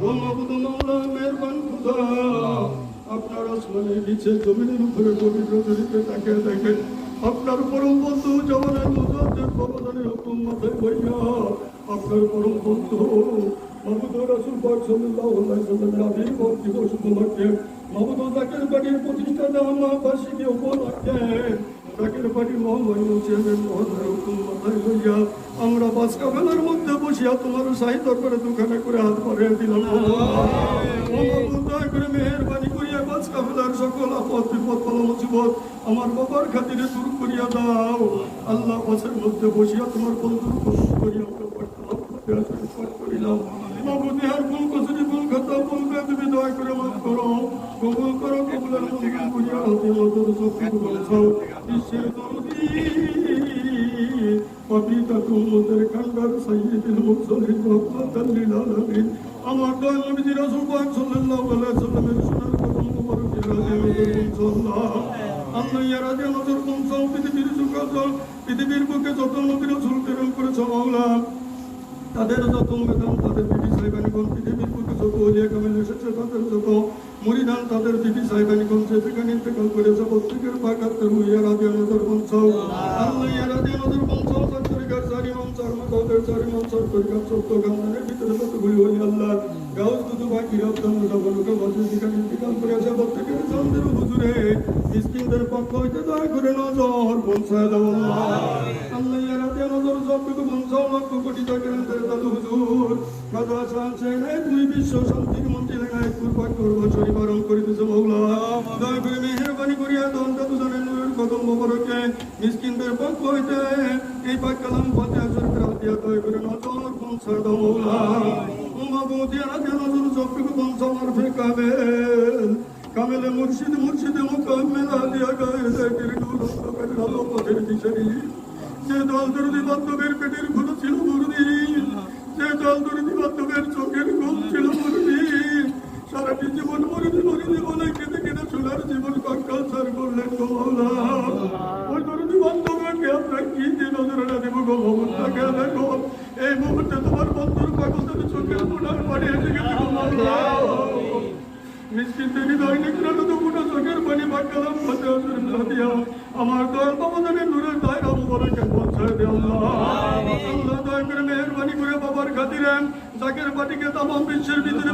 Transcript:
ও মাবুদ মাওলা মেহেরবান খুদা, আপনার আসমানের নিচে জমিনের উপরে পবিত্র চরিত্রে তাকিয়ে দেখেন আপনার পরম বন্ধু জওয়ানের মুজাহিদের প্রবচনের হুকুম মাথায় বইয়া আপনার পরম বন্ধু মাহমুদ রাসূল পাক সাল্লাল্লাহু আলাইহি ওয়াসাল্লামের আবির্ভাব দিবস উপলক্ষে মাহমুদ জাকের বাড়ির প্রতিষ্ঠা বার্ষিকী উপলক্ষে জাকের বাড়ির মহামান্য চেয়ারম্যান মহোদয়ের হুকুম মাথায় লইয়া আমরা বাসকা বেলার মধ্যে বসিয়া তোমার শাহী দরবারে দোকানে করে হাত বাড়িয়ে দিলাম। দয়া করে মেহেরবানি করিয়া বাসকা বেলার সকল আপদ বিপদ বল মুসিবত আমার বাবার খাতিরে দূর করিয়া দাও। আল্লাহ বাসের মধ্যে বসিয়া তোমার বন্ধুর কবুল করিয়া করিলাম। মাহবুদিহার ফুল কসুরি ফুল খাতা ফুল বেদবি দয়া করে মাফ করো, কবুল করো, কবুলের মঞ্জুর করিয়া হাতে মধুর শক্তি বলেছাও। বিশ্বের দরদি পবিত্র উম্মতের কান্ডার সাইয়্যিদুল মুরসালিন রহমাতাল লিল আলামিন আমার দয়াল নবী রাসূল পাক সাল্লাল্লাহু আলাইহি ওয়াসাল্লামের সোনার কদম মুবারকে রাজে সাল্লাল্লাহু আল্লাহ ইয়া রাজে নজর পৌঁছাও। পৃথিবীর সুখাজল পৃথিবীর বুকে যত নবী রাসূল প্রেরণ করেছ মাওলা তাদের যত মেধান তাদের বিবি সাহেবানিগণ পৃথিবীর বুকে যত ওলিয়া কামেল এসেছে তাদের যত মুরিদান তাদের বিবি সাহেবানিগণ সেখানে ইন্তেকাল করেছে প্রত্যেকের পাকাতে রুইয়া রাজে নজর পৌঁছাও। আল্লাহ ইয়া রাজে নজর পৌঁছাও। তরিকার চারি ইমাম চার মাযহাবের চার ইমাম চার তরিকার চৌদ্দ গানের ভিতরে কতগুলি ওলি আল্লাহ গাউস দুদু বাকি রপ্তান মুজাফরকে বসে সেখানে ইন্তেকাল করেছে প্রত্যেকের চাঁদের হুজুরে মিসকিনদের পক্ষ হইতে দয়া করে নজর পৌঁছায় দাও আল্লাহ ইয়া রাজে নজর সবটুকু পৌঁছাও। লক্ষ কোটি টাকার দাদু হুজুর কাদা চাচ্ছেন দুই বিশ্ব শান্তির মন্ত্রী লেখায় কুরবান করব শরীফারণ করিতেছে মৌলা দয়া করে মেহেরবানি করিয়া দন দুজনের নূরের কদম মোবারকে মিসকিনদের পক্ষ হইতে এই পাক কালাম ফাতিহা শরীফের হাতিয়া দয়া করে নজর পৌঁছায় দাও মৌলা। মাহবুব ইয়া রাজে নজর সবটুকু পৌঁছাও। মারফে কামেল কামেলে মুর্শিদ মুর্শিদে মুকাম্মেল হাদিয়া গায়ে জাকির নূর অন্ধকার আলো পথের দিশারি যে দল দরদি বান্ধবের পেটের ঘুরো ছিল মুরদি, যে দল দরদি বান্ধবের চোখের ঘুম ছিল মুরদি, সারাটি জীবন মরিদি মরিদি বলে কেঁদে কেঁদে চুলার জীবন কঙ্কাল সার করলেন গো মাওলা। ওই দরদি বান্ধবকে আপনার কি যে নজরটা দেব গো ভবনটাকে দেখো এই মুহূর্তে তোমার বন্ধুর পাগল তুমি চোখের মোনার পানি এসে গেছে গো মাওলা। মিসকিনদের হৃদয় নিকরানো তো পুরো চোখের পানি বাক্কালাম ফাতিহা শরীফ হাতিয়া আমার দয়াল বাবাদের নূরের দায়রা মুবারকে পৌঁছায় দে আল্লাহ। আল্লাহ দয়া করে মেহেরবানি করে বাবার খাতিরে জাকের বাটিকে তামাম বিশ্বের ভিতরে